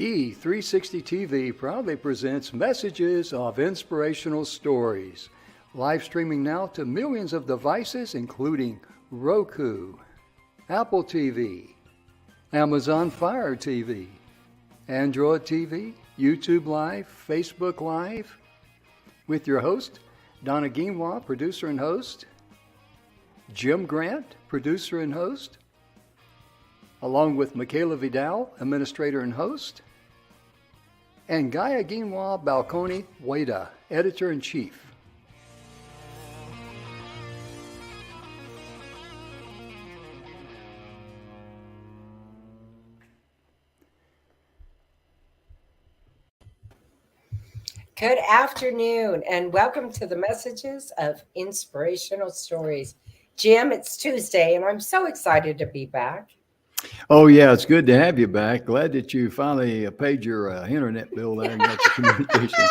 E360 TV proudly presents messages of inspirational stories. Live streaming now to millions of devices, including Roku, Apple TV, Amazon Fire TV, Android TV, YouTube Live, Facebook Live, with your host, Donna, producer and host, Jim Grant, producer and host, along with Michaela Vidal, administrator and host, and Gaia Ginwa Balconi Wada, editor-in-chief. Good afternoon, and welcome to the Messages of Inspirational Stories. Jim, it's Tuesday, and I'm so excited to be back. Oh, yeah, it's good to have you back. Glad that you finally paid your internet bill there and got the communication.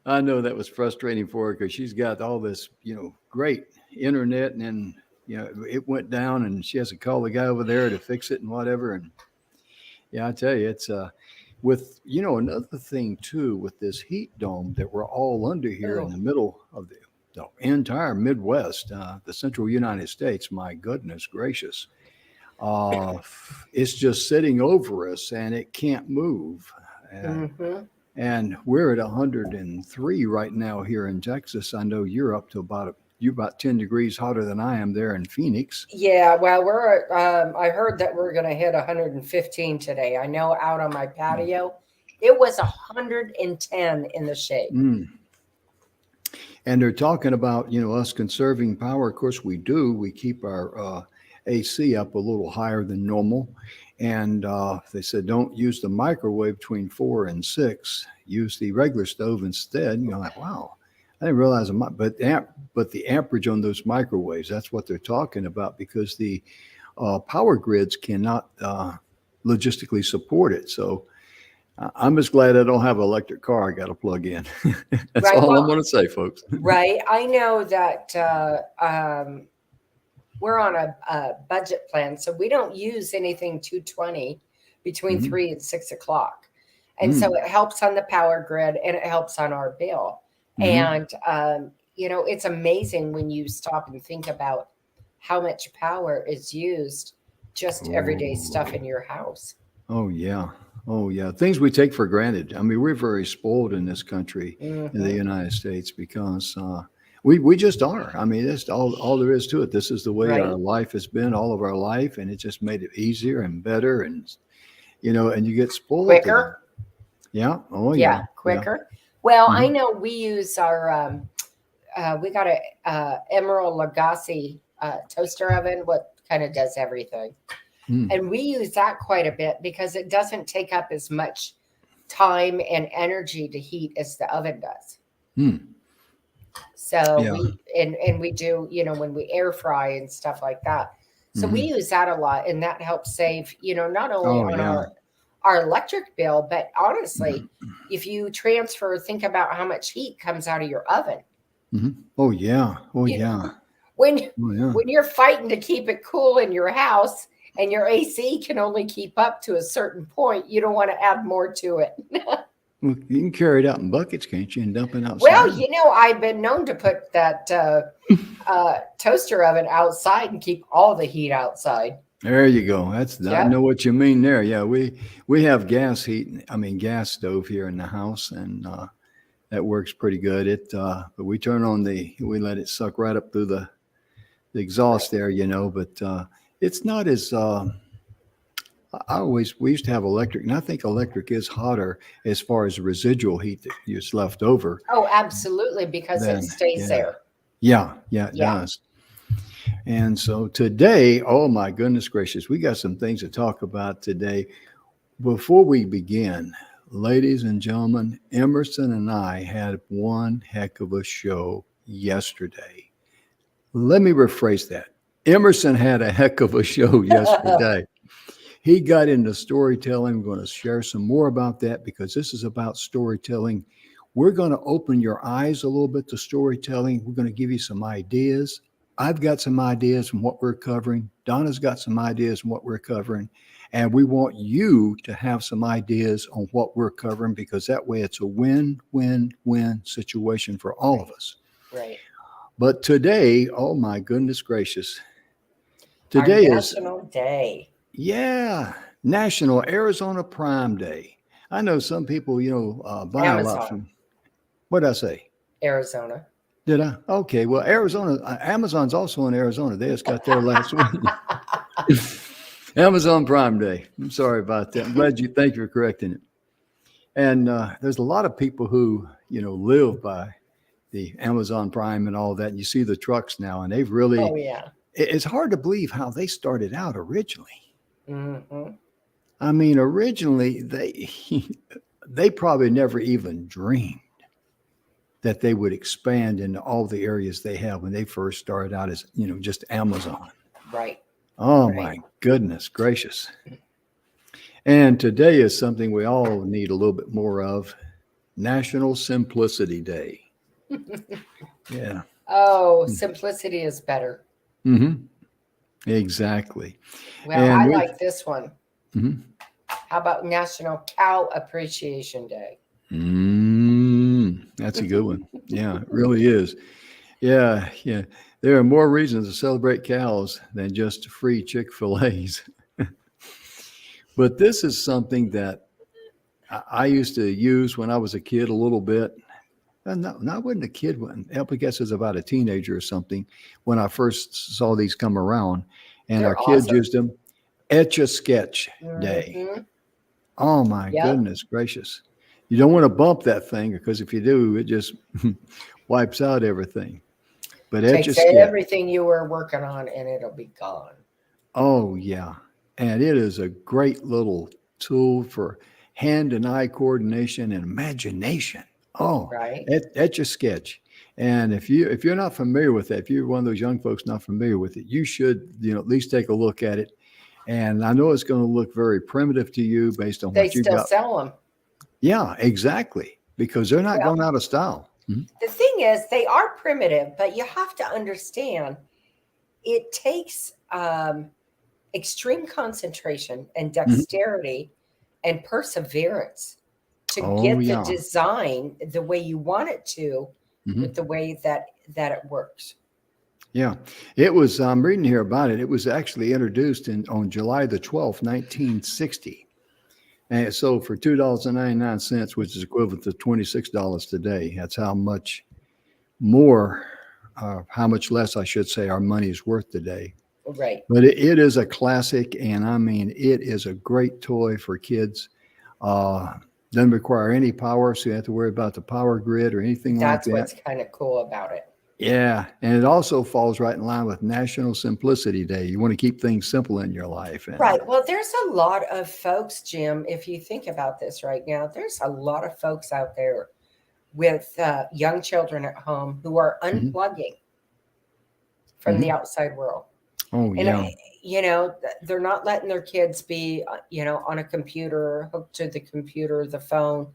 I know that was frustrating for her because she's got all this, great internet, and then, it went down, and she has to call the guy over there to fix it and whatever. And yeah, I tell you, it's with, another thing too, with this heat dome that we're all under here in the middle of the entire Midwest, the central United States. My goodness gracious. It's just sitting over us and it can't move. And we're at 103 right now here in Texas. I know you're up to about 10 degrees hotter than I am there in Phoenix. Yeah, well, I heard that we're going to hit 115 today. I know out on my patio, it was 110 in the shade. And they're talking about, us conserving power. Of course, we do. We keep our AC up a little higher than normal. And they said, don't use the microwave between 4 and 6. Use the regular stove instead. Like, wow. I didn't realize but the amperage on those microwaves, that's what they're talking about, because the power grids cannot logistically support it. So I'm just glad I don't have an electric car I got to plug in. That's all I'm going to say, folks. Right. I know that we're on a budget plan, so we don't use anything 220 between 3 and 6 o'clock. And so it helps on the power grid and it helps on our bill. And, it's amazing when you stop and think about how much power is used just everyday stuff in your house. Oh, yeah. Things we take for granted. I mean, we're very spoiled in this country, in the United States, because we just are. I mean, that's all there is to it. This is the way our life has been all of our life, and it just made it easier and better. And, and you get spoiled. Quicker. Yeah. Oh, yeah. Quicker. Yeah. Well, I know we use our, we got a Emerald Lagasse toaster oven, what kind of does everything. And we use that quite a bit because it doesn't take up as much time and energy to heat as the oven does. So we do, when we air fry and stuff like that. So we use that a lot, and that helps save, not only on our electric bill, but honestly, if you think about how much heat comes out of your oven. Oh yeah. When you're fighting to keep it cool in your house and your AC can only keep up to a certain point, you don't want to add more to it. Well, you can carry it out in buckets, can't you, and dump it outside? Well, I've been known to put that toaster oven outside and keep all the heat outside. There you go. I know what you mean there. Yeah, we have gas stove here in the house, and that works pretty good. But we turn on we let it suck right up through the exhaust there, but it's not as we used to have electric, and I think electric is hotter as far as the residual heat that is left over. Oh, absolutely, because it stays there. Yeah, it does. And so today, oh my goodness gracious, we got some things to talk about today. Before we begin, ladies and gentlemen, Emerson and I had one heck of a show yesterday. Let me rephrase that. Emerson had a heck of a show yesterday. He got into storytelling. We're going to share some more about that because this is about storytelling. We're going to open your eyes a little bit to storytelling. We're going to give you some ideas. I've got some ideas on what we're covering. Donna's got some ideas on what we're covering. And we want you to have some ideas on what we're covering, because that way it's a win-win-win situation for all of us. Right. But today, oh my goodness gracious. Our Today is, national day. yeah, National Arizona Prime Day. I know some people, buy a lot Amazon. from, what did I say? Arizona. Did I? Okay. Well, Arizona, Amazon's also in Arizona. They just got there last week. Amazon Prime Day. I'm sorry about that. I'm glad thank you for correcting it. And there's a lot of people who, live by the Amazon Prime and all that. And you see the trucks now, and they've really, Oh, yeah. It's hard to believe how they started out originally. Mm-hmm. I mean, originally they probably never even dreamed that they would expand into all the areas they have when they first started out as, just Amazon. Right. Oh, Right. my goodness gracious. And today is something we all need a little bit more of, National Simplicity Day. Yeah. Oh, simplicity is better. Mm-hmm. Exactly. Well, And I we- like this one. Mhm. How about National Cow Appreciation Day? That's a good one. Yeah, it really is. Yeah, yeah. There are more reasons to celebrate cows than just free Chick-fil-A's. But this is something that I used to use when I was a kid a little bit. And no, I wasn't a kid when, I guess I was about a teenager or something when I first saw these come around. And They're our kids awesome. used them. Etch-a-Sketch Day. Mhm. Oh my Yep. goodness gracious. You don't want to bump that thing, because if you do, it just wipes out everything. But Takes Etch-a-Sketch. everything you were working on and it'll be gone. Oh yeah. And it is a great little tool for hand and eye coordination and imagination. Oh, Right. Etch-a-Sketch. And if you're not familiar with that, if you're one of those young folks not familiar with it, you should, at least take a look at it. And I know it's going to look very primitive to you based on They what you still got. sell them. Yeah, exactly. Because they're not Well, going out of style. Mhm. the thing is, they are primitive, but you have to understand it takes extreme concentration and dexterity and perseverance to Oh, get the yeah. design the way you want it to, Mhm. with the way that it works. Yeah, it was. I'm reading here about it. It was actually introduced on July the 12th, 1960, and it sold for $2.99, which is equivalent to $26 today. That's how much more, how much less, I should say, our money is worth today. Right. But it is a classic, and I mean, it is a great toy for kids. Doesn't require any power, so you don't have to worry about the power grid or anything That's like that. what's kind of cool about it. Yeah, and it also falls right in line with National Simplicity Day. You want to keep things simple in your life. And, Right. Well, there's a lot of folks, Jim, if you think about this right now, there's a lot of folks out there with young children at home who are Mhm. unplugging from the outside world. Oh, And, yeah. they're not letting their kids be, on a computer, hooked to the computer, the phone,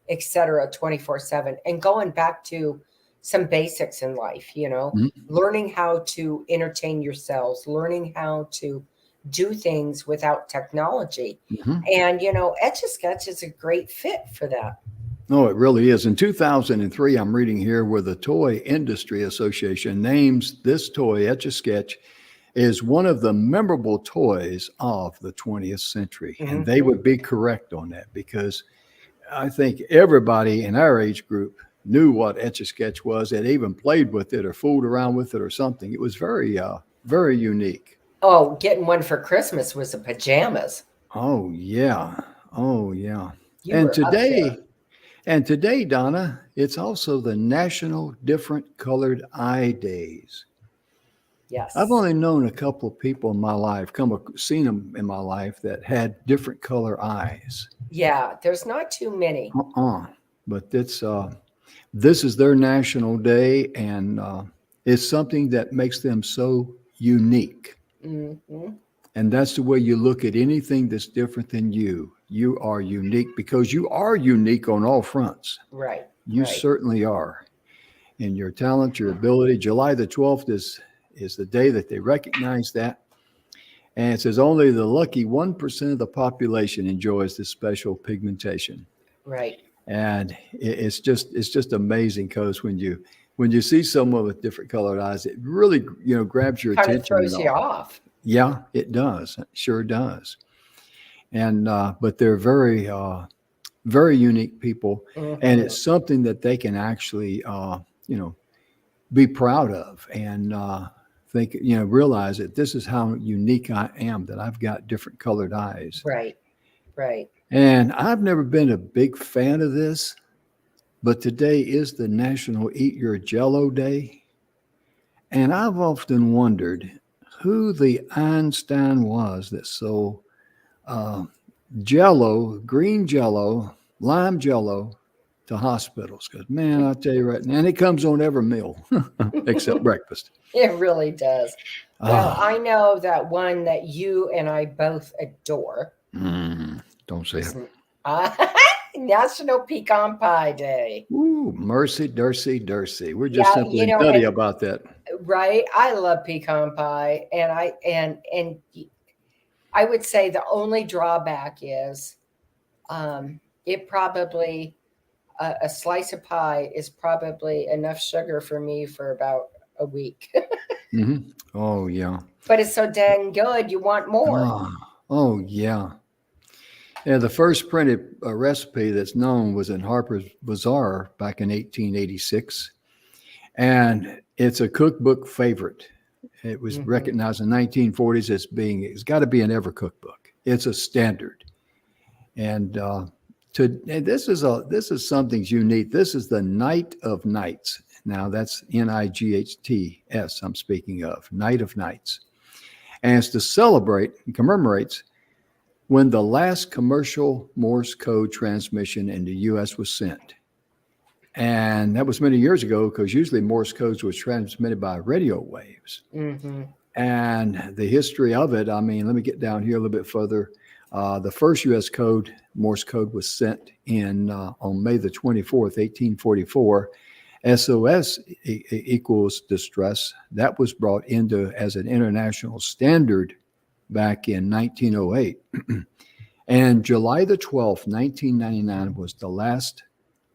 etc., 24/7. And going back to some basics in life, Mhm. learning how to entertain yourselves, learning how to do things without technology. Mhm. And, Etch-a-Sketch is a great fit for that. No, it really is. In 2003, I'm reading here where the Toy Industry Association names this toy, Etch-a-Sketch, is one of the memorable toys of the 20th century. And they would be correct on that, because I think everybody in our age group knew what Etch-a-Sketch was. They even played with it or fooled around with it or something. It was very, very unique. Oh, getting one for Christmas was the pajamas. Oh, yeah. Oh, yeah. You And were up there. today, Donna, it's also the National Different Colored Eye Days. Yes. I've only known a couple of people in my life, seen them in my life, that had different color eyes. Yeah, there's not too many. But this is their national day, and it's something that makes them so unique. Mm-hmm. And that's the way you look at anything that's different than you. You are unique, because you are unique on all fronts. Right. You right. certainly are. In your talent, your ability. July the 12th is the day that they recognize that. And it says only the lucky 1% of the population enjoys this special pigmentation. Right. And it's just amazing because when you see someone with different colored eyes, it really grabs your Kind of attention. throws you off. Yeah, it does. It sure does. And but they're very very unique people, and it's something that they can actually be proud of and think realize that this is how unique I am, that I've got different colored eyes. Right. And I've never been a big fan of this, but today is the National Eat Your Jello Day. And I've often wondered who the Einstein was that sold Jello, green Jello, lime Jello to hospitals. Because, man, I'll tell you right now, and it comes on every meal except breakfast. It really does. Well, I know that one that you and I both adore. Don't say it. National Pecan Pie Day. Ooh, mercy, Durcy. We're just simply nutty about that. Right. I love pecan pie. And I would say the only drawback is it probably, a slice of pie is probably enough sugar for me for about a week. Mm-hmm. Oh, yeah. But it's so dang good. You want more. Oh, yeah. Yeah, the first printed recipe that's known was in Harper's Bazaar back in 1886. And it's a cookbook favorite. It was recognized in the 1940s as it's got to be in every cookbook. It's a standard. And this is something unique. This is the Night of Nights. Now that's NIGHTS I'm speaking of, Night of Nights. And it's to celebrate and commemorates when the last commercial Morse code transmission in the U.S. was sent. And that was many years ago because usually Morse codes was transmitted by radio waves. Mm-hmm. And the history of it, I mean, let me get down here a little bit further. The first U.S. code, Morse code, was sent in on May the 24th, 1844. SOS equals distress. That was brought into as an international standard back in 1908. And July the 12th, 1999 was the last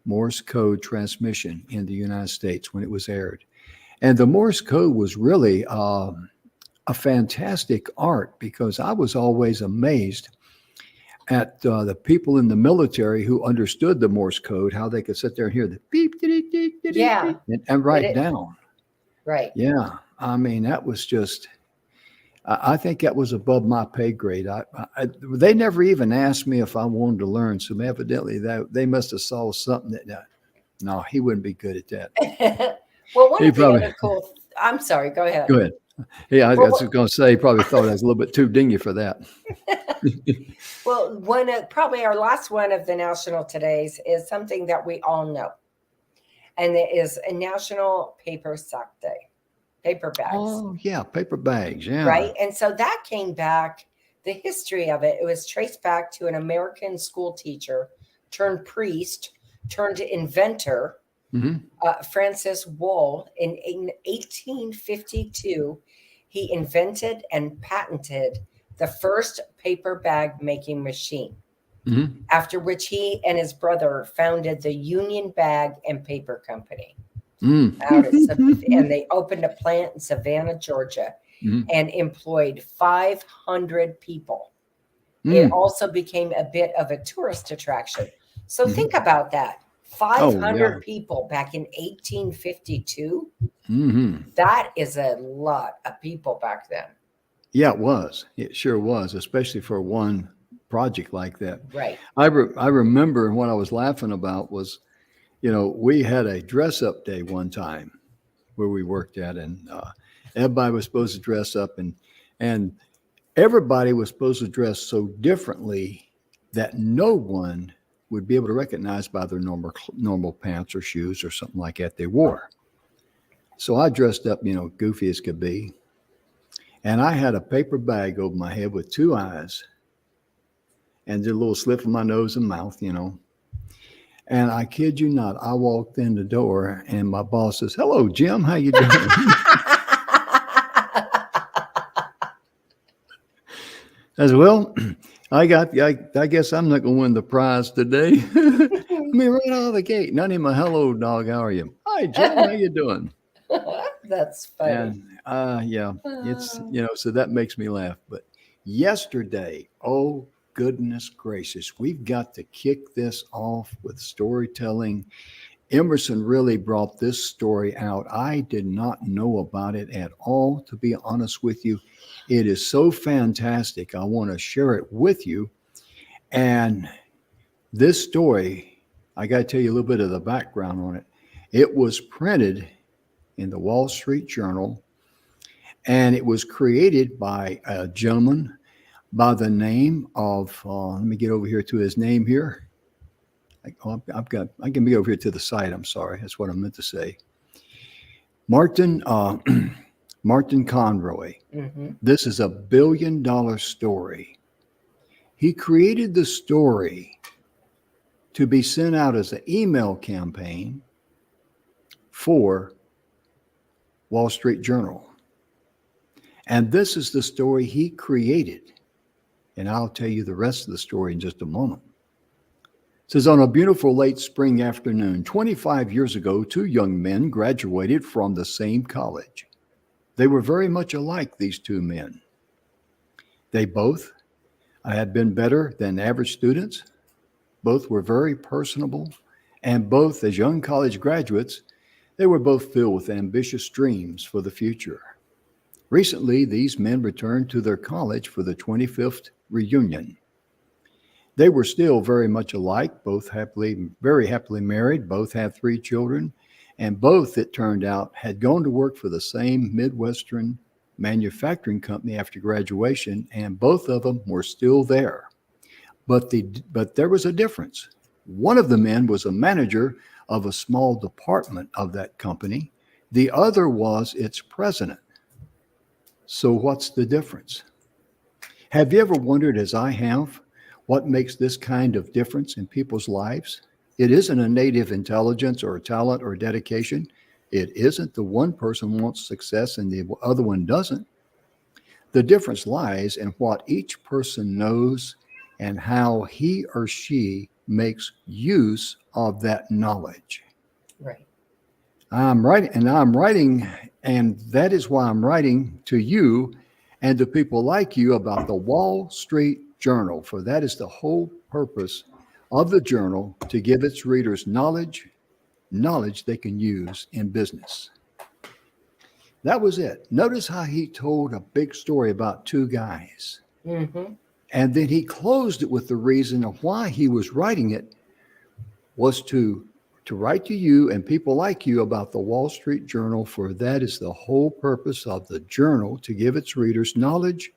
Morse code transmission in the United States when it was aired. And the Morse code was really a fantastic art because I was always amazed at the people in the military who understood the Morse code, how they could sit there and hear the beep, and write down. Right. Yeah. I mean, that was just, I think that was above my pay grade. They never even asked me if I wanted to learn. So evidently they must have saw something that, no, he wouldn't be good at that. Well, one of the other cool, I'm sorry, go ahead. Go ahead. Yeah, I was going to say, he probably thought I was a little bit too dingy for that. Well, probably our last one of the national todays is something that we all know. And it is a National Paper Sack Day. Paper bags. Oh, yeah, paper bags, yeah. Right? And so that came back, the history of it was traced back to an American school teacher turned priest, turned inventor, Francis Wool. In 1852, he invented and patented the first paper bag making machine, after which he and his brother founded the Union Bag and Paper Company. And they opened a plant in Savannah, Georgia, and employed 500 people. It also became a bit of a tourist attraction. So think about that. 500 people back in 1852. That is a lot of people back then. Yeah, it was. It sure was, especially for one project like that. Right. I remember what I was laughing about was, we had a dress-up day one time where we worked at, and everybody was supposed to dress up, and everybody was supposed to dress so differently that no one would be able to recognize by their normal pants or shoes or something like that they wore. So I dressed up, goofy as could be, and I had a paper bag over my head with two eyes and did a little slip in my nose and mouth, And I kid you not, I walked in the door and my boss says, "Hello, Jim. How you doing?" As well, I guess I'm not going to win the prize today. I mean, right out of the gate, not even a hello, dog. How are you? Hi, Jim. How you doing? That's funny. And yeah, it's Oh, so that makes me laugh. But yesterday, oh goodness gracious, we've got to kick this off with storytelling. Emerson really brought this story out. I did not know about it at all, to be honest with you. It is so fantastic. I want to share it with you. And this story, I got to tell you a little bit of the background on it. It was printed in the Wall Street Journal, and it was created by a gentleman by the name of, let me get over here to his name here. I can be over here to the side. I'm sorry. That's what I meant to say. Martin, Martin Conroy. mm-hmm. This is $1 billion story. He created the story to be sent out as an email campaign for Wall Street Journal. And this is the story he created. And I'll tell you the rest of the story in just a moment. It says, on a beautiful late spring afternoon, 25 years ago, two young men graduated from the same college. They were very much alike, these two men. They both had been better than average students. Both were very personable. And both, as young college graduates, they were both filled with ambitious dreams for the future. Recently, these men returned to their college for the 25th reunion. They were still very much alike, both very happily married, both had 3 children, and both, it turned out, had gone to work for the same Midwestern manufacturing company after graduation, and both of them were still there. But there was a difference. One of the men was a manager of a small department of that company. The other was its president. So what's the difference? Have you ever wondered, as I have, what makes this kind of difference in people's lives? It isn't a native intelligence or a talent or dedication. It isn't the one person wants success and the other one doesn't. The difference lies in what each person knows and how he or she makes use of that knowledge. Right. I'm writing, and that is why I'm writing to you and to people like you about the Wall Street Journal, for that is the whole purpose of the journal, to give its readers knowledge they can use in business. That was it. Notice how he told a big story about two guys. Mm-hmm. And then he closed it with the reason of why he was writing it was to write to you and people like you about the Wall Street Journal, for that is the whole purpose of the journal, to give its readers knowledge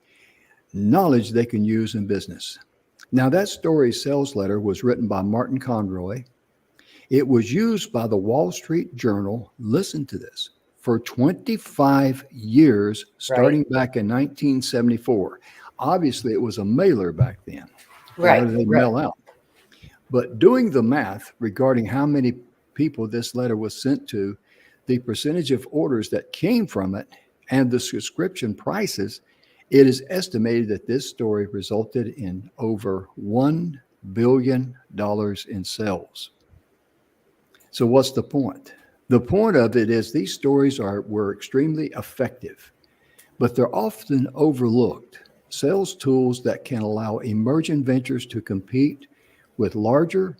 they can use in business. Now, that story sales letter was written by Martin Conroy. It was used by the Wall Street Journal, listen to this, for 25 years, starting back in 1974. Obviously, it was a mailer back then. Right. What did they mail out? But doing the math regarding how many people this letter was sent to, the percentage of orders that came from it, and the subscription prices, it is estimated that this story resulted in over $1 billion in sales. So what's the point? The point of it is these stories were extremely effective, but they're often overlooked. Sales tools that can allow emerging ventures to compete with larger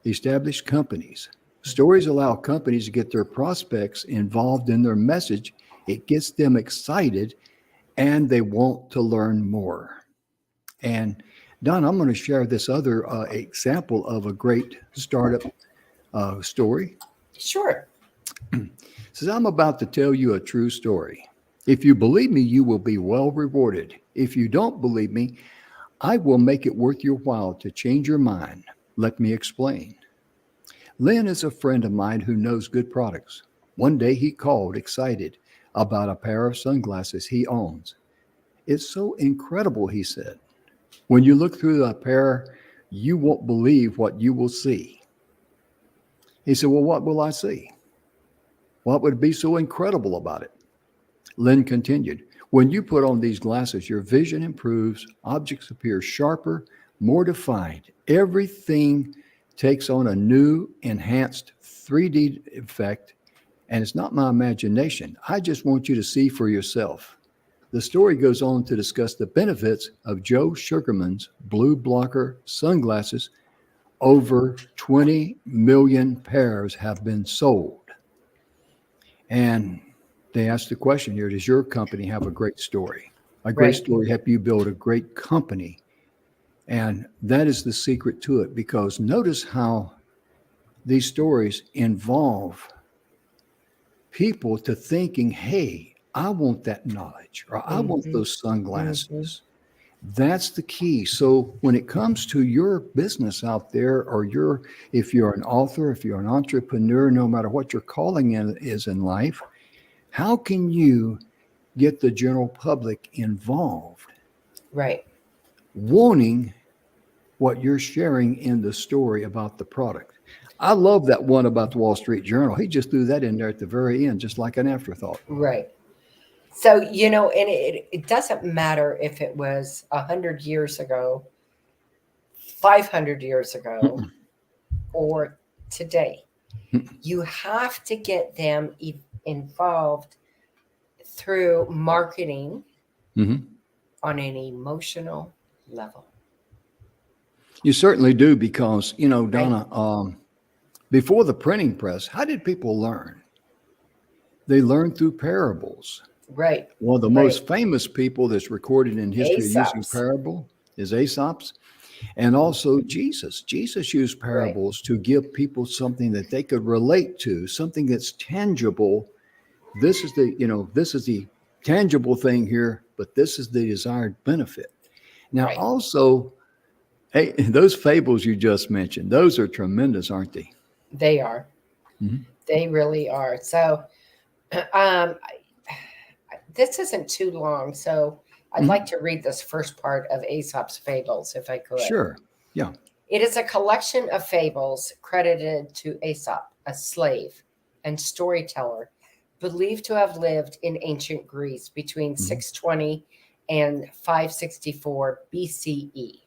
established companies. Stories allow companies to get their prospects involved in their message. It gets them excited and they want to learn more. And Don, I'm going to share this other example of a great startup story. Sure. It says, I'm about to tell you a true story. If you believe me, you will be well rewarded. If you don't believe me, I will make it worth your while to change your mind. Let me explain. Lynn is a friend of mine who knows good products. One day he called excited about a pair of sunglasses he owns. It's so incredible, he said. When you look through the pair, you won't believe what you will see. He said, well, what will I see? What would be so incredible about it? Lynn continued, When you put on these glasses, your vision improves, objects appear sharper, more defined. Everything takes on a new, enhanced 3D effect, and it's not my imagination. I just want you to see for yourself. The story goes on to discuss the benefits of Joe Sugarman's blue blocker sunglasses. Over 20 million pairs have been sold. And they asked the question here, does your company have a great story? A great Right. story help you build a great company. And that is the secret to it, because notice how these stories involve people to thinking, hey, I want that knowledge, or I want Mm-hmm. those Mm-hmm. sunglasses. That's the key. So when it comes to your business out there, or if you're an author, if you're an entrepreneur, no matter what your calling is in life, how can you get the general public involved, Right. wanting what you're sharing in the story about the product? I love that one about the Wall Street Journal. He just threw that in there at the very end, just like an afterthought. Right. So, and it doesn't matter if it was 100 years ago, 500 years ago, Mm-mm. or today. Mm-mm. You have to get them involved through marketing Mhm. on an emotional level, You certainly do, because, right? Donna, before the printing press, how did people learn? They learned through parables. Right. One of the Right. most famous people that's recorded in history using Aesop's. parable is Aesop's, and also Jesus. Jesus used Right. parables to give people something that they could relate to, something that's tangible. This is the tangible thing here, but this is the desired benefit. Now, Right. also, hey, those fables you just mentioned, those are tremendous, aren't they? They are. Mhm. They really are. So, um, this isn't too long. So, I'd like Mhm. to read this first part of Aesop's Fables, if I could. Sure. Yeah. It is a collection of fables credited to Aesop, a slave and storyteller believed to have lived in ancient Greece between Mhm. 620 and 564 BCE.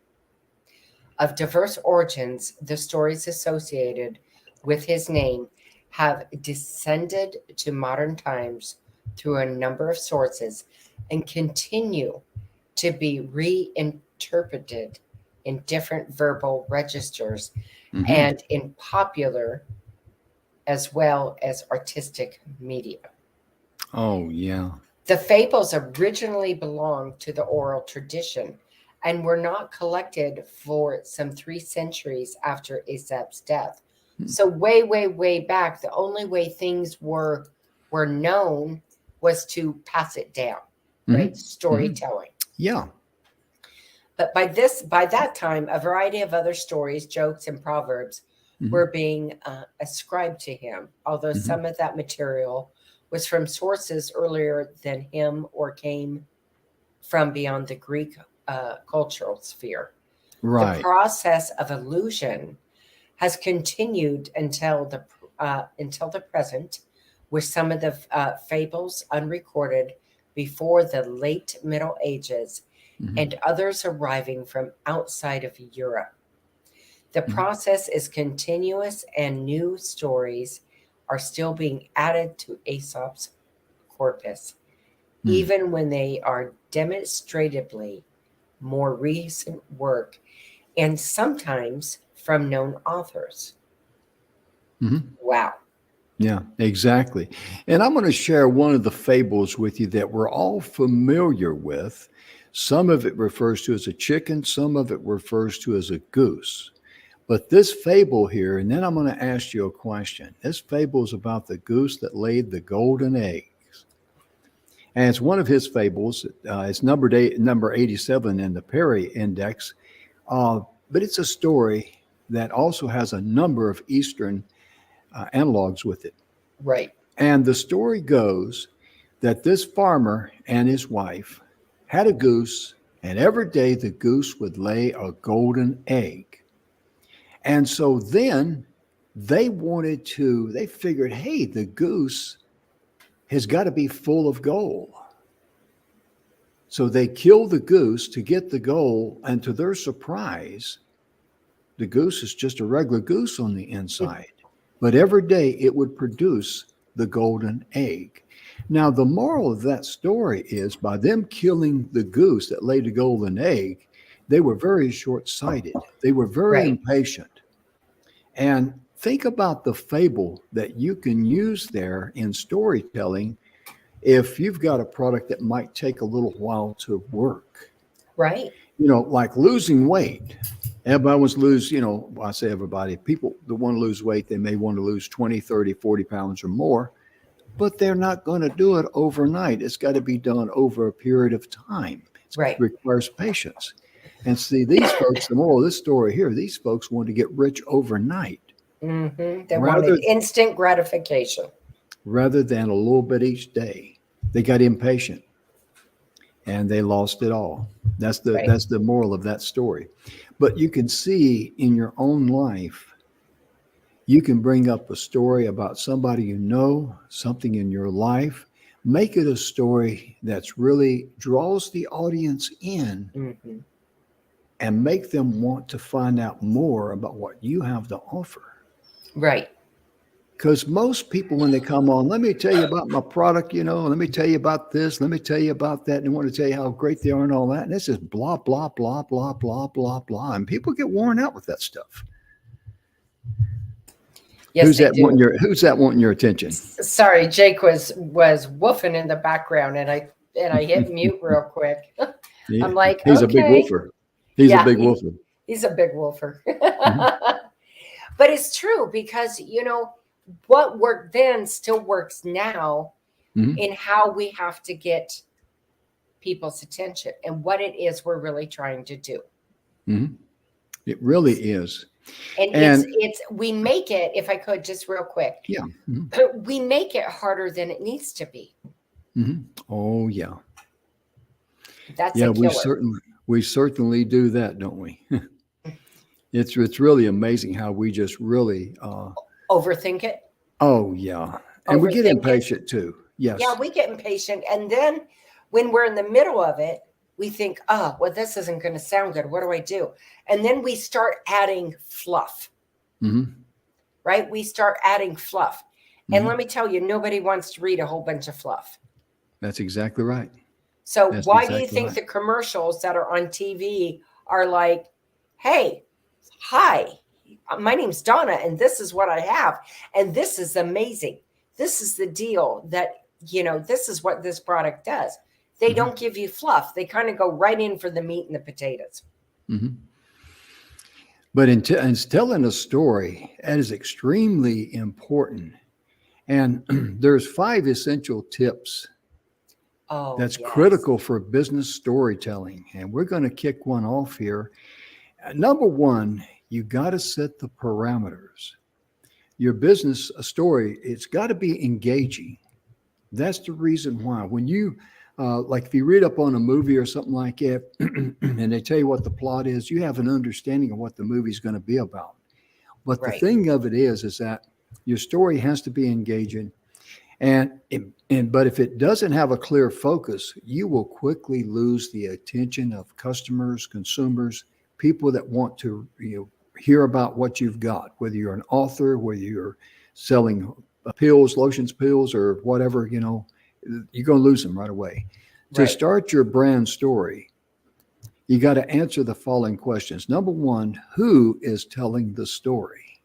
Of diverse origins, the stories associated with his name have descended to modern times through a number of sources and continue to be reinterpreted in different verbal registers Mhm. and in popular as well as artistic media. Oh, yeah. The fables originally belonged to the oral tradition and were not collected for some 3 centuries after Aesop's death. Mm. So way, way, way back, the only way things were known was to pass it down, right? Mhm. Mhm. Storytelling. Yeah. But by that time, a variety of other stories, jokes, and proverbs Mhm. were being ascribed to him, although Mhm. some of that material was from sources earlier than him or came from beyond the Greek cultural sphere. The Right. process of illusion has continued until the present, with some of the fables unrecorded before the late Middle Ages Mhm. and others arriving from outside of Europe. The Mhm. process is continuous, and new stories are still being added to Aesop's corpus, Mm. even when they are demonstratively more recent work and sometimes from known authors. Mhm. Wow. Yeah, exactly. And I'm going to share one of the fables with you that we're all familiar with. Some of it refers to as a chicken, some of it refers to as a goose. But this fable here, and then I'm going to ask you a question. This fable is about the goose that laid the golden eggs. And it's one of his fables. It's number 87 in the Perry Index. Uh, but it's a story that also has a number of Eastern analogs with it. Right. And the story goes that this farmer and his wife had a goose, and every day the goose would lay a golden egg. And so then they figured, hey, the goose has got to be full of gold. So they kill the goose to get the goal, and to their surprise, the goose is just a regular goose on the inside. But every day it would produce the golden egg. Now, the moral of that story is by them killing the goose that laid the golden egg, they were very short sighted. They were very Right. impatient. And think about the fable that you can use there in storytelling if you've got a product that might take a little while to work. Right. Like losing weight. Everybody wants to lose, I say everybody, people that want to lose weight, they may want to lose 20, 30, 40 pounds or more, but they're not going to do it overnight. It's got to be done over a period of time. It Right. requires patience. And see, these folks, the moral of this story here, these folks want to get rich overnight. They Rather- wanted instant gratification. rather than a little bit each day. They got impatient and they lost it all. That's the moral of that story. But you can see in your own life, you can bring up a story about somebody you know, something in your life, make it a story that's really draws the audience in and make them want to find out more about what you have to offer. Right. Because most people, when they come on, let me tell you about my product, let me tell you about this, let me tell you about that, and they want to tell you how great they are and all that. And it's just blah, blah, blah, blah, blah, blah, blah. And people get worn out with that stuff. Yes, who's they that do. who's that wanting your attention? Sorry, Jake was woofing in the background, and I hit mute real quick. Yeah. I'm like, he's a big okay. woofer. He's Yeah, a big woofer. He's a big woofer. But it's true because, what worked then still works now in how we have to get people's attention and what it is we're really trying to do. It really is. And we make it, if I could just real quick. Yeah. We make it harder than it needs to be. Oh yeah. That's a killer. We certainly do that, don't we? It's really amazing how we just really Overthink it. Oh yeah. And we get impatient too. Yes. Yeah, we get impatient. And then when we're in the middle of it, we think, oh, well, this isn't going to sound good. What do I do? And then we start adding fluff. Right? We start adding fluff. And let me tell you, nobody wants to read a whole bunch of fluff. That's exactly right. So That's why do you exactly think right. the commercials that are on TV are like, hey, hi, my name's Donna, and this is what I have. And this is amazing. This is the deal that, this is what this product does. They don't give you fluff. They kind of go right in for the meat and the potatoes. But in telling a story, that is extremely important. And there's 5 essential tips that's critical for business storytelling. And we're going to kick one off here. Number 1, you got to set the parameters. Your business story, it's got to be engaging. That's the reason why. When you, like if you read up on a movie or something like that, and they tell you what the plot is, you have an understanding of what the movie's going to be about. But the thing of it is that your story has to be engaging. But if it doesn't have a clear focus, you will quickly lose the attention of customers, consumers, people that want to hear about what you've got, whether you're an author, whether you're selling pills, lotions, pills, or whatever, you're going to lose them right away. To start your brand story, you got to answer the following questions. Number 1, who is telling the story?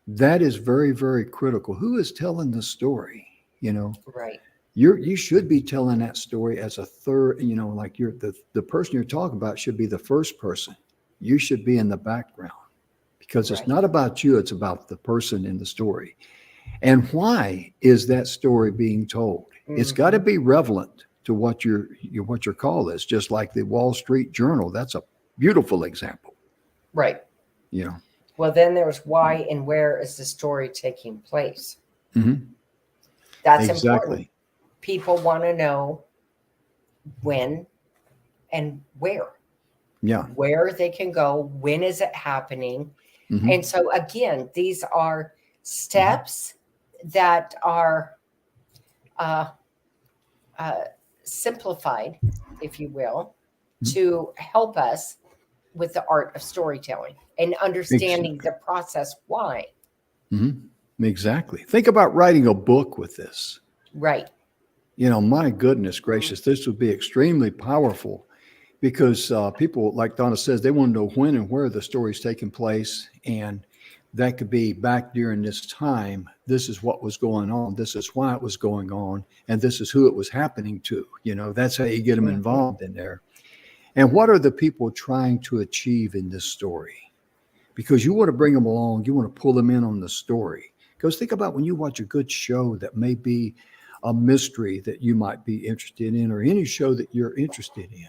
That is very, very critical. Who is telling the story? Right. You should be telling that story as a third, like the person you're talking about should be the first person. You should be in the background because it's not about you. It's about the person in the story. And why is that story being told? It's got to be relevant to what your call is, just like the Wall Street Journal. That's a beautiful example. Right. Well, then there's why and where is the story taking place? That's important. People want to know when and where. Yeah. Where they can go, when is it happening? And so again, these are steps that are simplified, if you will, to help us with the art of storytelling and understanding the process why. Exactly. Think about writing a book with this. Right. My goodness gracious, this would be extremely powerful because people, like Donna says, they want to know when and where the story's taking place. And that could be back during this time. This is what was going on. This is why it was going on. And this is who it was happening to. That's how you get them involved in there. And what are the people trying to achieve in this story? Because you want to bring them along. You want to pull them in on the story. Because think about when you watch a good show that may be a mystery that you might be interested in, or any show that you're interested in.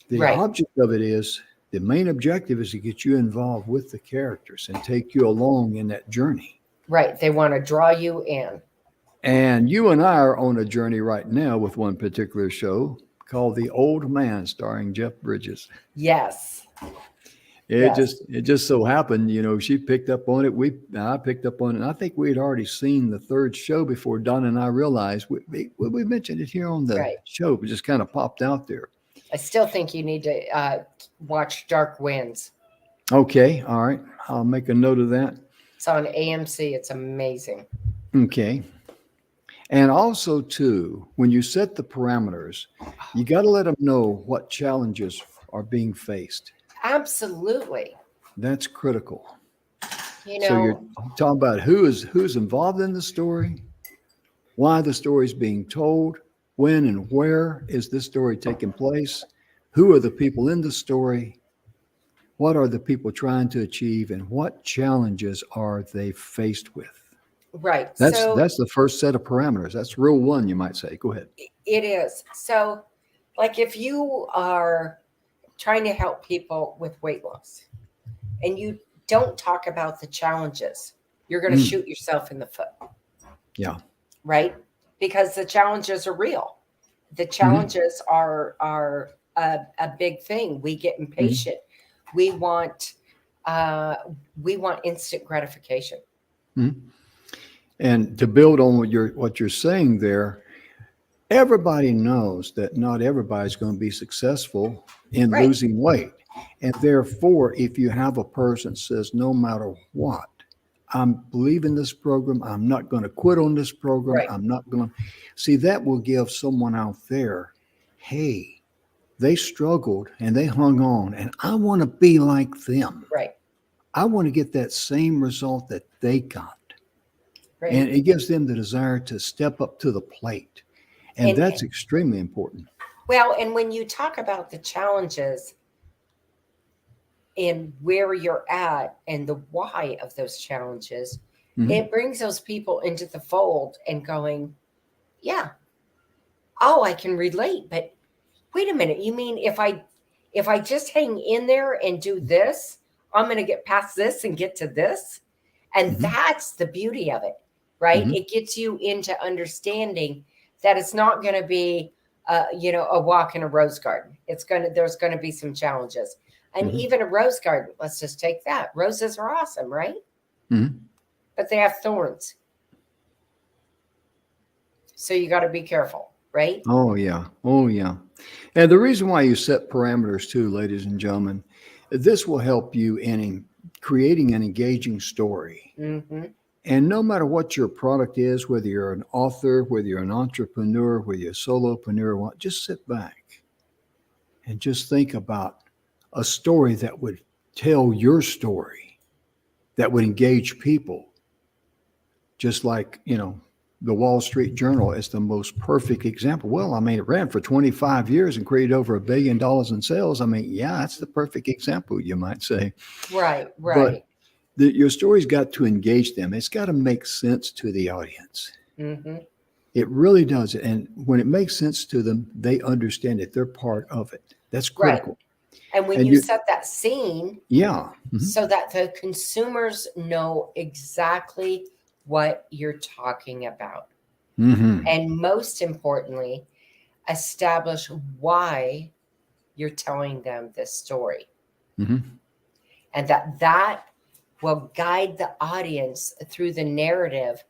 The object of it is, the main objective is to get you involved with the characters and take you along in that journey. Right. They want to draw you in. And you and I are on a journey right now with one particular show called The Old Man, starring Jeff Bridges. Yes. It just so happened, she picked up on it. I picked up on it. And I think we had already seen the third show before Donna and I realized we mentioned it here on the show. It just kind of popped out there. I still think you need to watch Dark Winds. Okay. All right. I'll make a note of that. It's on AMC. It's amazing. Okay. And also, too, when you set the parameters, you got to let them know what challenges are being faced. Absolutely. That's critical. So you're talking about who's involved in the story, why the story is being told, when and where is this story taking place, who are the people in the story, what are the people trying to achieve, and what challenges are they faced with. Right. That's the first set of parameters. That's rule one, you might say. Go ahead. It is. So, like if you are trying to help people with weight loss and you don't talk about the challenges, you're going to shoot yourself in the foot. Yeah. Right? Because the challenges are real. The challenges are a big thing. We get impatient. We want instant gratification. And to build on what you're saying there, everybody knows that not everybody's going to be successful in losing weight. And therefore, if you have a person that says, no matter what, I'm believing this program, I'm not going to quit on this program, I'm not going to see, that will give someone out there, hey, they struggled and they hung on, and I want to be like them. Right. I want to get that same result that they got. Right. And it gives them the desire to step up to the plate. And that's extremely important. Well, and when you talk about the challenges and where you're at and the why of those challenges, it brings those people into the fold and going, yeah, I can relate. But wait a minute, you mean if I just hang in there and do this, I'm going to get past this and get to this? And that's the beauty of it, right? It gets you into understanding that it's not going to be, a walk in a rose garden. There's going to be some challenges. And even a rose garden, let's just take that. Roses are awesome, right? But they have thorns. So you got to be careful, right? Oh, yeah. And the reason why you set parameters too, ladies and gentlemen, this will help you in creating an engaging story. And no matter what your product is, whether you're an author, whether you're an entrepreneur, whether you're a solopreneur, just sit back and just think about a story that would tell your story, that would engage people. Just like, the Wall Street Journal is the most perfect example. Well, it ran for 25 years and created over $1 billion in sales. That's the perfect example, you might say. Right. But your story's got to engage them. It's got to make sense to the audience. It really does. And when it makes sense to them, they understand it. They're part of it. That's critical. Right. And when you set that scene, so that the consumers know exactly what you're talking about. And most importantly, establish why you're telling them this story. And that will guide the audience through the narrative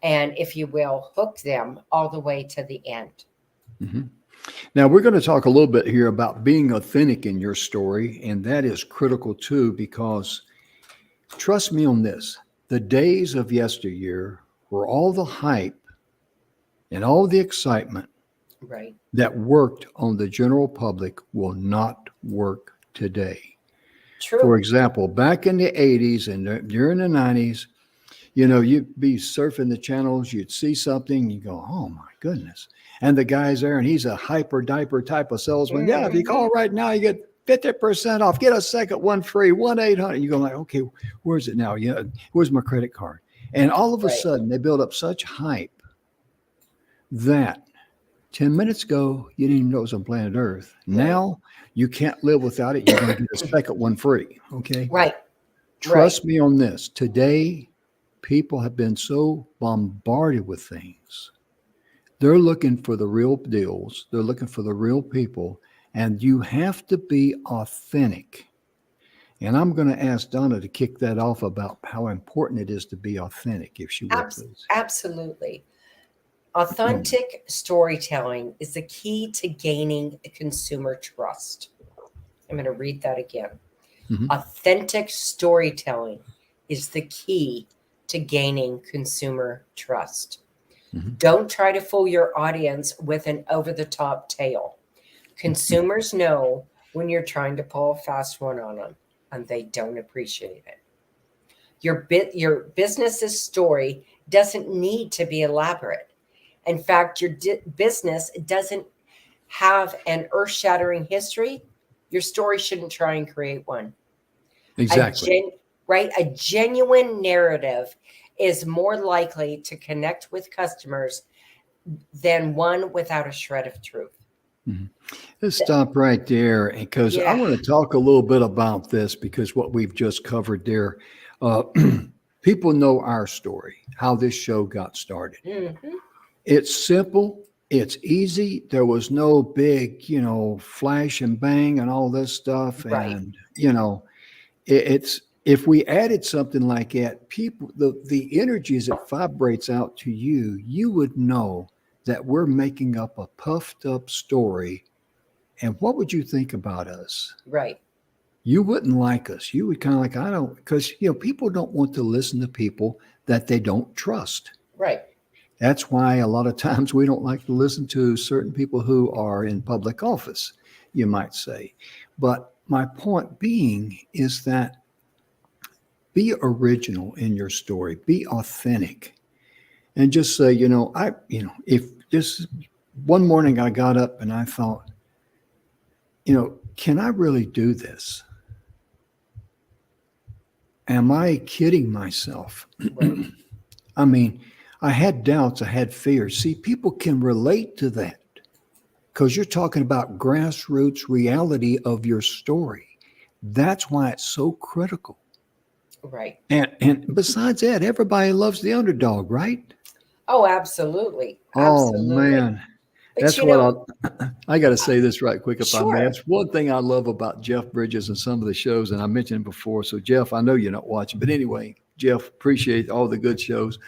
and, if you will, hook them all the way to the end. Now, we're going to talk a little bit here about being authentic in your story, and that is critical too, because trust me on this, the days of yesteryear where all the hype and all the excitement Right. that worked on the general public will not work today. True. For example, back in the 80s and during the 90s, you'd be surfing the channels, you'd see something, you go, oh my goodness. And the guy's there and he's a hyper diaper type of salesman. Yeah, if you call right now, you get 50% off, get a second one free, 1-800. You go like, okay, where's it now? Where's my credit card? And all of a sudden they build up such hype that 10 minutes ago, you didn't even know it was on planet Earth. Now you can't live without it. You're going to get a second one free. Okay. Right. Trust me on this. Today, people have been so bombarded with things. They're looking for the real deals. They're looking for the real people. And you have to be authentic. And I'm going to ask Donna to kick that off about how important it is to be authentic, if she would, please. Absolutely. Authentic storytelling is the key to gaining consumer trust. I'm going to read that again. Mm-hmm. Authentic storytelling is the key to gaining consumer trust. Mm-hmm. Don't try to fool your audience with an over-the-top tale. Consumers know when you're trying to pull a fast one on them, and they don't appreciate it. Your business's story doesn't need to be elaborate. In fact, your business doesn't have an earth-shattering history. Your story shouldn't try and create one. Exactly. A genuine narrative is more likely to connect with customers than one without a shred of truth. Mm-hmm. Let's stop right there, because I want to talk a little bit about this, because what we've just covered there, people know our story, how this show got started. Mm-hmm. It's simple. It's easy. There was no big, flash and bang and all this stuff. Right. And, it's, if we added something like that, people, the energy as it vibrates out to you, you would know that we're making up a puffed up story. And what would you think about us? Right. You wouldn't like us. You would kind of like, I don't, because, people don't want to listen to people that they don't trust. Right. That's why a lot of times we don't like to listen to certain people who are in public office, you might say. But my point being is that be original in your story, be authentic, and just say, if just one morning I got up and I thought, can I really do this? Am I kidding myself? Right. I mean, I had doubts, I had fears. See, people can relate to that because you're talking about grassroots reality of your story. That's why it's so critical. Right. And besides that, everybody loves the underdog, right? Oh, absolutely. Oh, man. But that's what I got to say this right quick, if I may. That's one thing I love about Jeff Bridges and some of the shows, and I mentioned before. So, Jeff, I know you're not watching, but anyway, Jeff, appreciate all the good shows.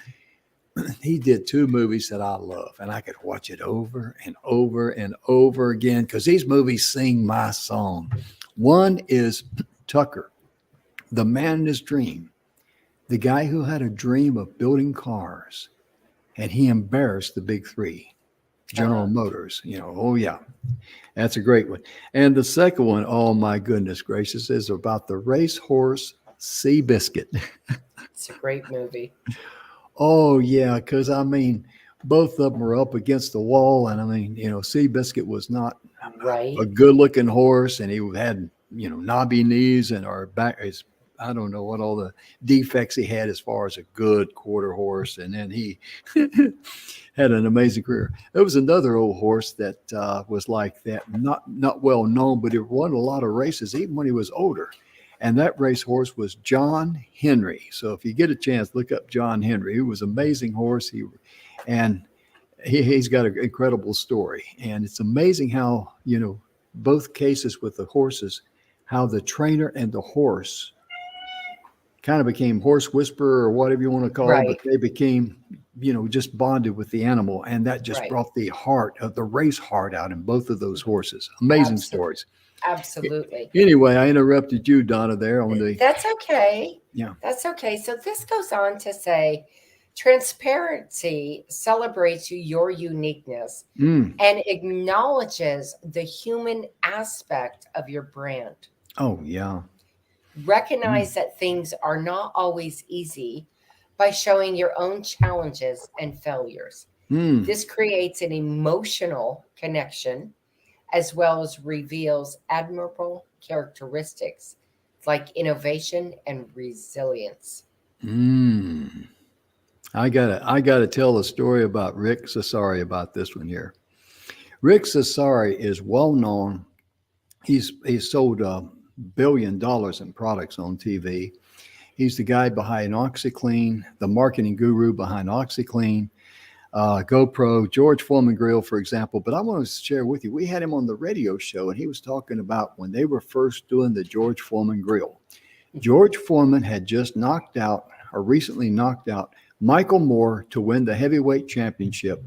He did 2 movies that I love, and I could watch it over and over and over again because these movies sing my song. One is Tucker, the man in his dream, the guy who had a dream of building cars, and he embarrassed the big 3, General Motors. Oh yeah, that's a great one. And the second one, oh my goodness gracious, is about the racehorse Seabiscuit. It's a great movie. Oh, yeah, because, both of them were up against the wall. And, Seabiscuit was not a good-looking horse, and he had, knobby knees and or back. I don't know what all the defects he had as far as a good quarter horse. And then he had an amazing career. There was another old horse that was like that, not well known, but he won a lot of races even when he was older. And that racehorse was John Henry. So if you get a chance, look up John Henry. He was an amazing horse. He's got an incredible story. And it's amazing how, both cases with the horses, how the trainer and the horse kind of became horse whisperer or whatever you want to call it, but they became just bonded with the animal, and that just Right. brought the heart of the race heart out in both of those horses. Amazing stories. Absolutely. Anyway, I interrupted you, Donna, there on the. That's okay. Yeah. That's okay. So this goes on to say transparency celebrates your uniqueness Mm. and acknowledges the human aspect of your brand. Oh, yeah. Recognize that things are not always easy by showing your own challenges and failures. Mm. This creates an emotional connection as well as reveals admirable characteristics like innovation and resilience. Mm. I gotta tell a story about Rick. So sorry about this one here. Rick Cesari is well known. He's sold $1 billion in products on TV. He's the guy behind OxyClean, the marketing guru behind OxyClean, GoPro, George Foreman Grill, for example. But I want to share with you, we had him on the radio show, and he was talking about when they were first doing the George Foreman Grill. George Foreman had just recently knocked out Michael Moore to win the heavyweight championship.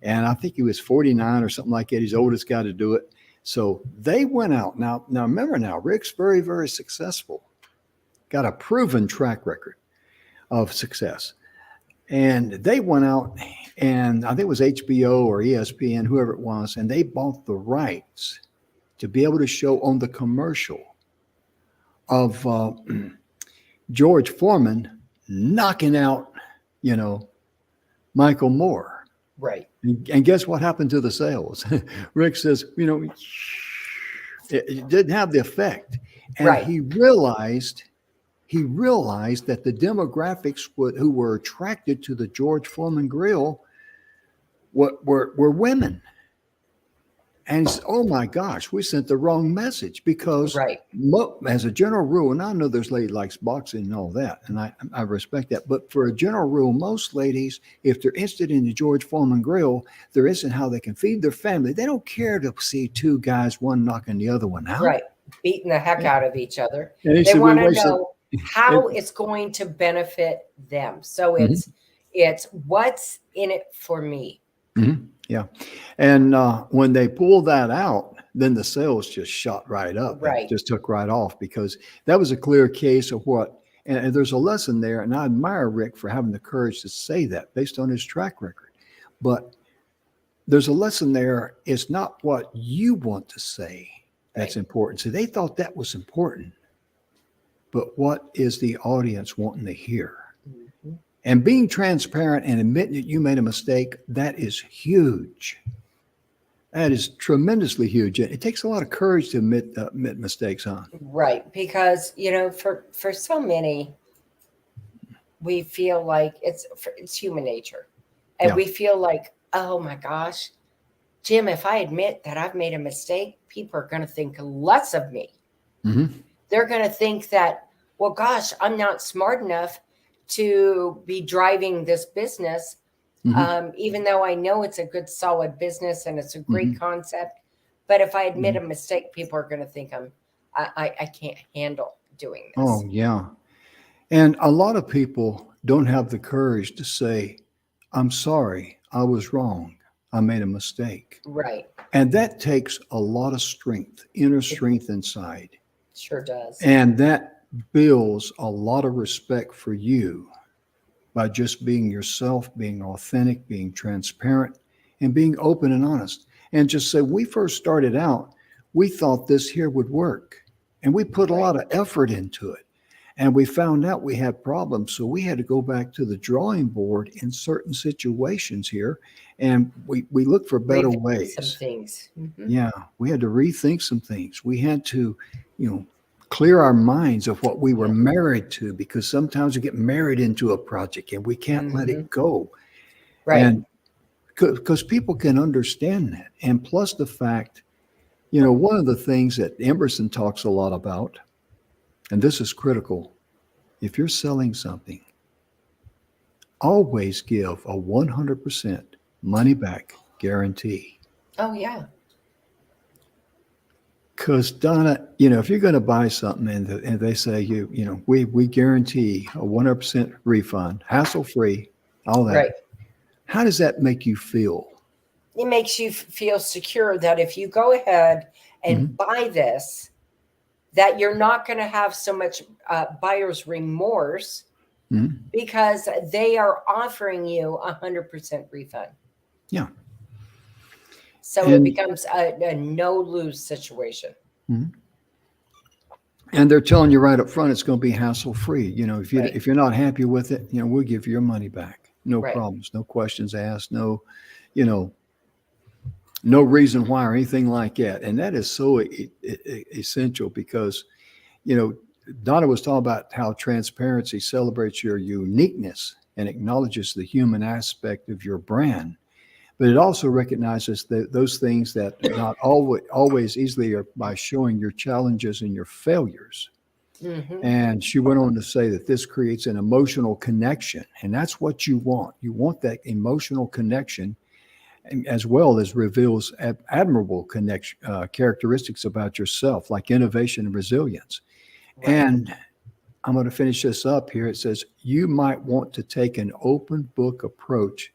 And I think he was 49 or something like that. He's the oldest guy to do it. So they went out. Now remember Rick's very, very successful. Got a proven track record of success. And they went out, and I think it was HBO or ESPN, whoever it was, and they bought the rights to be able to show on the commercial of George Foreman knocking out, Michael Moore. Right. And guess what happened to the sales? Rick says, it didn't have the effect. And Right. he realized that the demographics who were attracted to the George Foreman Grill were women. And he said, oh my gosh, we sent the wrong message because Right. As a general rule, and I know there's lady likes boxing and all that, and I respect that. But for a general rule, most ladies, if they're interested in the George Foreman Grill, they're interested in how they can feed their family. They don't care to see two guys, one knocking the other one out. Right. Beating the heck out of each other. And he They said, want "We to wasted-" know how it's going to benefit them. So it's what's in it for me. Mm-hmm. Yeah. And when they pulled that out, then the sales just shot right up. Right. It just took right off because that was a clear case of what, and there's a lesson there. And I admire Rick for having the courage to say that based on his track record. But there's a lesson there. It's not what you want to say that's important. So they thought that was important. But what is the audience wanting to hear? Mm-hmm. And being transparent and admitting that you made a mistake, that is huge. That is tremendously huge. It takes a lot of courage to admit mistakes, huh? Right. Because, for so many, we feel like it's human nature. And we feel like, oh my gosh, Jim, if I admit that I've made a mistake, people are going to think less of me. Mm-hmm. They're going to think that, well, gosh, I'm not smart enough to be driving this business, even though I know it's a good, solid business and it's a great concept. But if I admit a mistake, people are going to think I can't handle doing this. Oh, yeah. And a lot of people don't have the courage to say, I'm sorry, I was wrong. I made a mistake. Right. And that takes a lot of strength, inner strength inside. Sure does. And that builds a lot of respect for you by just being yourself, being authentic, being transparent, and being open and honest. And just say, we first started out, we thought this here would work. And we put a lot of effort into it. And we found out we had problems. So we had to go back to the drawing board in certain situations here. And we looked for better ways. Some things. Mm-hmm. Yeah, we had to rethink some things. We had to, clear our minds of what we were married to, because sometimes we get married into a project and we can't let it go. Right. And because people can understand that. And plus the fact, one of the things that Emerson talks a lot about, and this is critical, if you're selling something, always give a 100% money back guarantee. Oh, yeah. Because Donna, if you're going to buy something and they say we guarantee a 100% refund, hassle-free, all that. Right. How does that make you feel? It makes you feel secure that if you go ahead and buy this, that you're not going to have so much buyer's remorse because they are offering you 100% refund. Yeah. So it becomes a no-lose situation. And they're telling you right up front, it's going to be hassle-free. You know, if you're not happy with it, you know, we'll give you your money back. No problems, no questions asked, no, you know, no reason why or anything like that. And that is so essential because, you know, Donna was talking about how transparency celebrates your uniqueness and acknowledges the human aspect of your brand. But it also recognizes those things that not always easily are by showing your challenges and your failures. And she went on to say that this creates an emotional connection. And that's what you want. You want that emotional connection, as well as reveals admirable characteristics about yourself, like innovation and resilience. And I'm going to finish this up here. It says, you might want to take an open book approach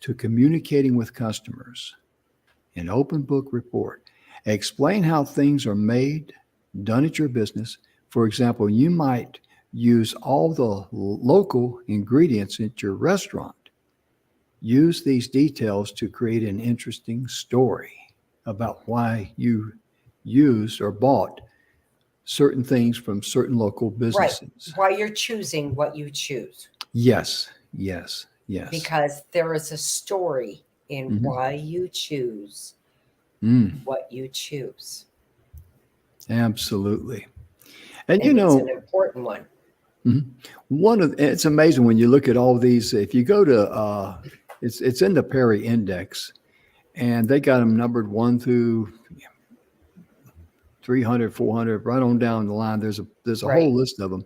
to communicating with customers. An open book report. Explain how things are made, done at your business. For example, you might use all the local ingredients at your restaurant. Use these details to create an interesting story about why you used or bought certain things from certain local businesses. Why you're choosing what you choose. Yes, yes, yes. Because there is a story in why you choose what you choose. Absolutely. And you know, it's an important one. It's amazing when you look at all these. If you go to, it's in the Perry Index, and they got them numbered 1 through 300, 400, right on down the line. There's a whole list of them.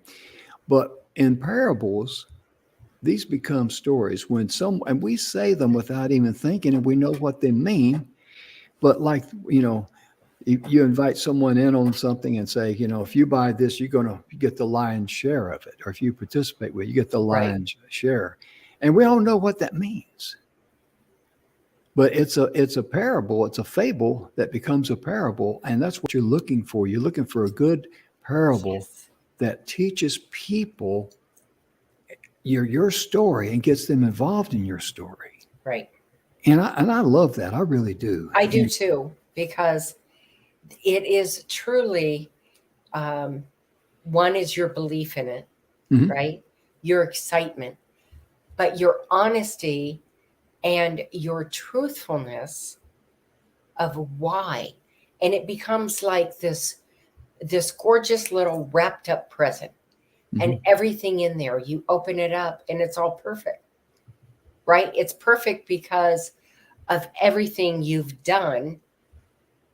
But in parables, these become stories and we say them without even thinking, and we know what they mean. But like, you know, you invite someone in on something and say, you know, if you buy this, you're going to get the lion's share of it. Or if you participate with it, you get the lion's share. And we all know what that means. But it's a parable. It's a fable that becomes a parable. And that's what you're looking for. You're looking for a good parable that teaches people your story and gets them involved in your story. Right. And I love that. I really do. I do too, because it is truly, one is your belief in it, right? Your excitement, but your honesty and your truthfulness of why. And it becomes like this gorgeous little wrapped up present. And everything in there, you open it up and it's all perfect, right? It's perfect because of everything you've done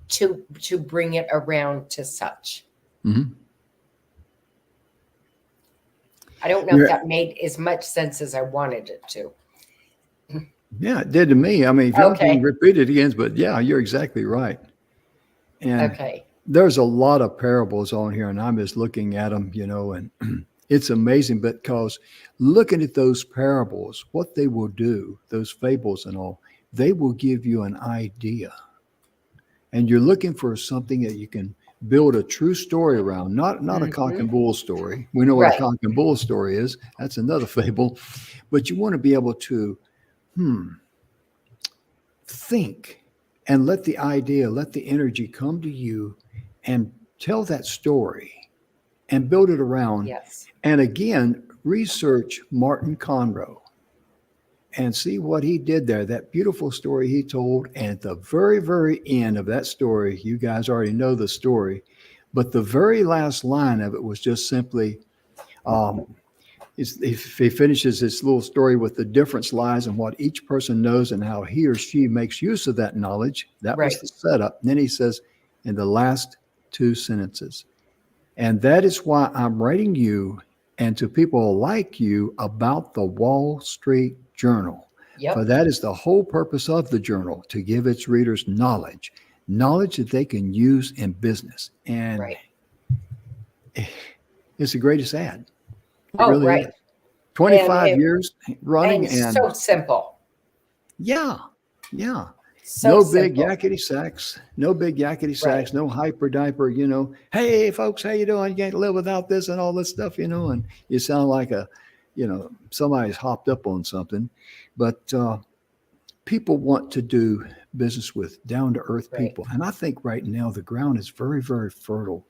to bring it around to such. I don't know if that made as much sense as I wanted it to. Yeah, it did to me. I mean, if you can repeat it again, but yeah, you're exactly right. And there's a lot of parables on here, and I'm just looking at them, you know, and it's amazing because looking at those parables, what they will do, those fables and all, they will give you an idea. And you're looking for something that you can build a true story around, not a cock and bull story. We know what a cock and bull story is. That's another fable. But you want to be able to think and let the idea, let the energy come to you and tell that story and build it around. And again, research Martin Conroe and see what he did there, that beautiful story he told. And at the very, very end of that story, you guys already know the story, but the very last line of it was just simply, if he finishes his little story with the difference lies in what each person knows and how he or she makes use of that knowledge. That was the setup. And then he says in the last 2 sentences, and that is why I'm writing you and to people like you about the Wall Street Journal. For that is the whole purpose of the journal, to give its readers knowledge that they can use in business. And it's the greatest ad. It really is. 25 years running. And so simple. Yeah. Yeah. So No big simple. yakety sacks. No big yakety Right. sacks. No hyper diaper. Hey folks, how you doing? You can't live without this and all this stuff. And you sound like somebody's hopped up on something. But people want to do business with down to earth Right. people, and I think right now the ground is very, very fertile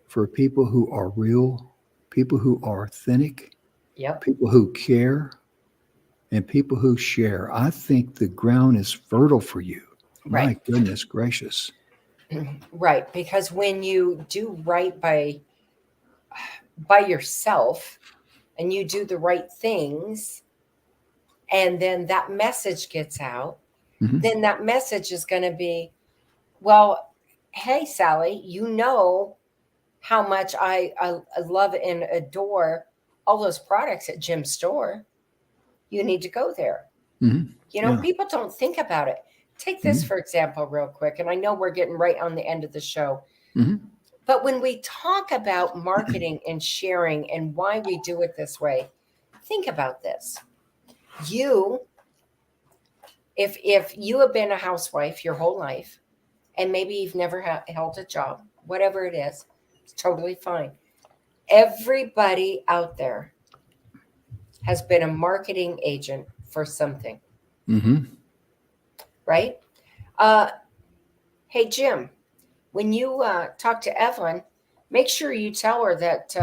for people who are real, people who are authentic, Yep. people who care, and people who share. I think the ground is fertile for you. Right. My goodness gracious. Right. Because when you do right by yourself and you do the right things, and then that message gets out, Mhm. then that message is going to be, well, hey, Sally, you know how much I love and adore all those products at Jim's store. You need to go there. Mhm. Yeah. People don't think about it. Take this, Mhm. for example, real quick. And I know we're getting right on the end of the show. Mhm. But when we talk about marketing and sharing and why we do it this way, think about this. You, if you have been a housewife your whole life, and maybe you've never held a job, whatever it is, it's totally fine. Everybody out there has been a marketing agent for something, Mhm. right? Hey, Jim, when you talk to Evelyn, make sure you tell her that,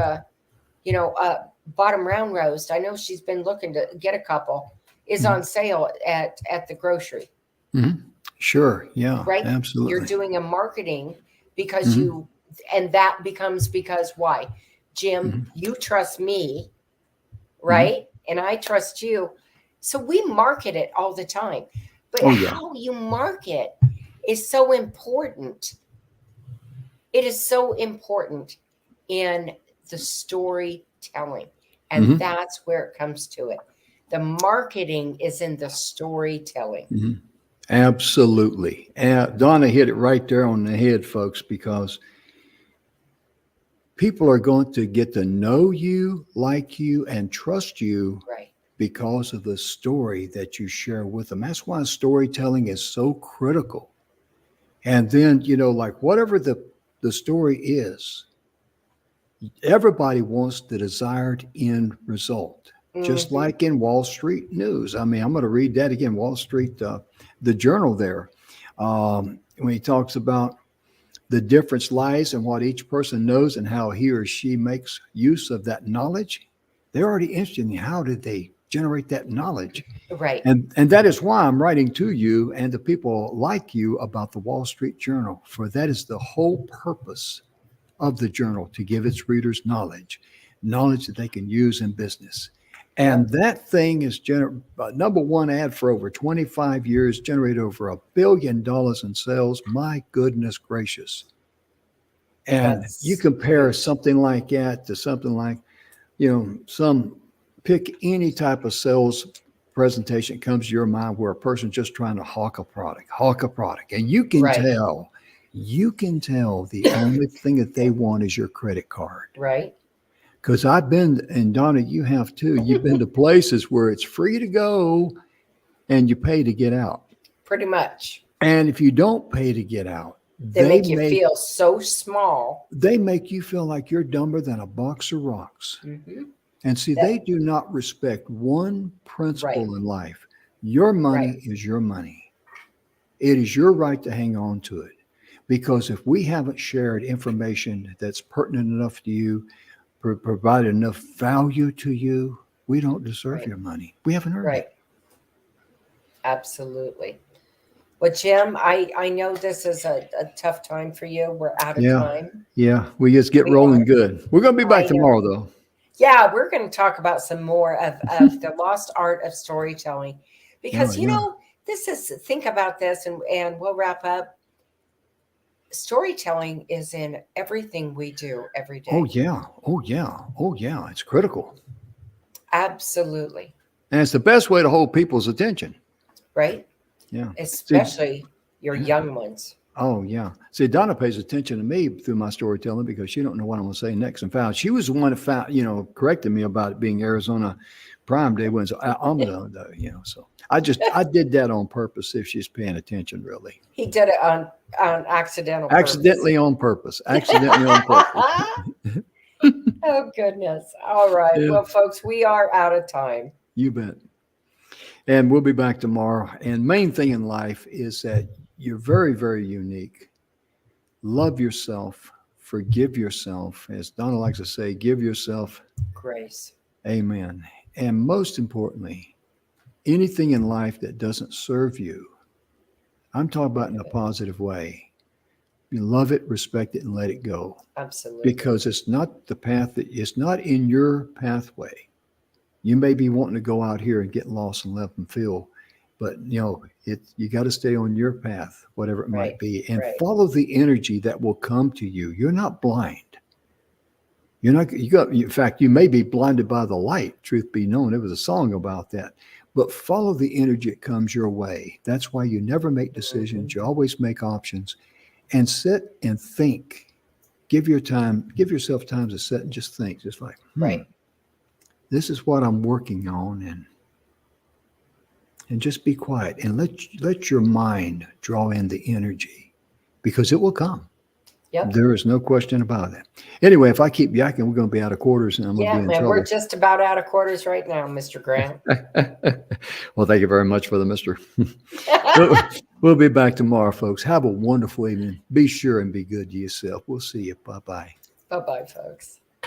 bottom round roast, I know she's been looking to get a couple, is Mhm. on sale at the grocery, Mhm. Sure. Yeah. right? You're Absolutely. doing a marketing because Mhm. and that becomes because why? Jim, Mhm. you trust me, Mhm. right? And I trust you. So we market it all the time. But Oh yeah. how you market is so important. It is so important in the storytelling. And Mhm. that's where it comes to it. The marketing is in the storytelling. Mhm. Absolutely. Donna hit it right there on the head, folks, because people are going to get to know you, like you, and trust you Right. because of the story that you share with them. That's why storytelling is so critical. And then, like whatever the story is, everybody wants the desired end result. Just Hmm. like in Wall Street News. I mean, I'm going to read that again. Wall Street, the journal there, when he talks about the difference lies in what each person knows and how he or she makes use of that knowledge. They're already interested in how did they generate that knowledge. Right. And that is why I'm writing to you and the people like you about the Wall Street Journal, for that is the whole purpose of the journal, to give its readers knowledge that they can use in business. And Yep. that thing is number one ad for over 25 years, generated over $1 billion in sales. My goodness gracious. And you That's compare huge. something like that to something like, some pick any type of sales presentation comes to your mind where a person's just trying to hawk a product. And Right. you can tell the only thing that they want is your credit card. Right. Because I've been, and Donna, you have too, you've been to places where it's free to go and you pay to get out. Pretty much. And if you don't pay to get out, They they make you make feel so small. they make you feel like you're dumber than a box of rocks. Hmm. And see, they That do not respect one right. principle in life. Your Right. money is your money. It is your right to hang on to it. Because if we haven't shared information that's pertinent enough to you, provided enough value to you, we don't deserve Right. your money. We haven't earned Right. it. Absolutely. Well, Jim, I know this is a tough time for you. We're out of Yeah. time. Yeah. We just get We are. rolling good. We're going to be back I tomorrow, know. though. Yeah, we're going to talk about some more of the lost art of storytelling Oh, because, yeah. this is, think about this and we'll wrap up. Storytelling is in everything we do every Oh, day. yeah. Oh, yeah. Oh, yeah. It's critical. Absolutely. And it's the best way to hold people's attention. Right? Yeah. See, Especially your yeah. young ones. Oh, yeah. See, Donna pays attention to me through my storytelling because she don't know what I'm going to say next and found. She was the one that found, corrected me about it being Arizona Prime Day when it's Almond Day, so I did that on purpose if she's paying attention, really. He did it on accidental Accidentally on purpose. Accidentally on purpose. Oh, goodness. All right. Yeah. Well, folks, we are out of time. You bet. And we'll be back tomorrow. And main thing in life is that you're very, very unique. Love yourself. Forgive yourself. As Donna likes to say, give yourself grace. Amen. And most importantly, anything in life that doesn't serve you, I'm talking about in a positive way. You love it, respect it, and let it go. Absolutely. Because it's not the path it's not in your pathway. You may be wanting to go out here and get lost and let them feel, but you got to stay on your path, whatever it might be, and follow the energy that will come to you. You're not blind. In fact, you may be blinded by the light, truth be known. There was a song about that. But follow the energy that comes your way. That's why you never make decisions. You always make options. And sit and think. Give yourself time to sit and just think. Just like, this is what I'm working on. And just be quiet and let your mind draw in the energy because it will come. Yep. There is no question about it. Anyway, if I keep yakking, we're going to be out of quarters and I'm going to be in trouble. We're just about out of quarters right now, Mr. Grant. Well, thank you very much for the mister. We'll be back tomorrow, folks. Have a wonderful evening. Be sure and be good to yourself. We'll see you. Bye-bye. Bye-bye, folks.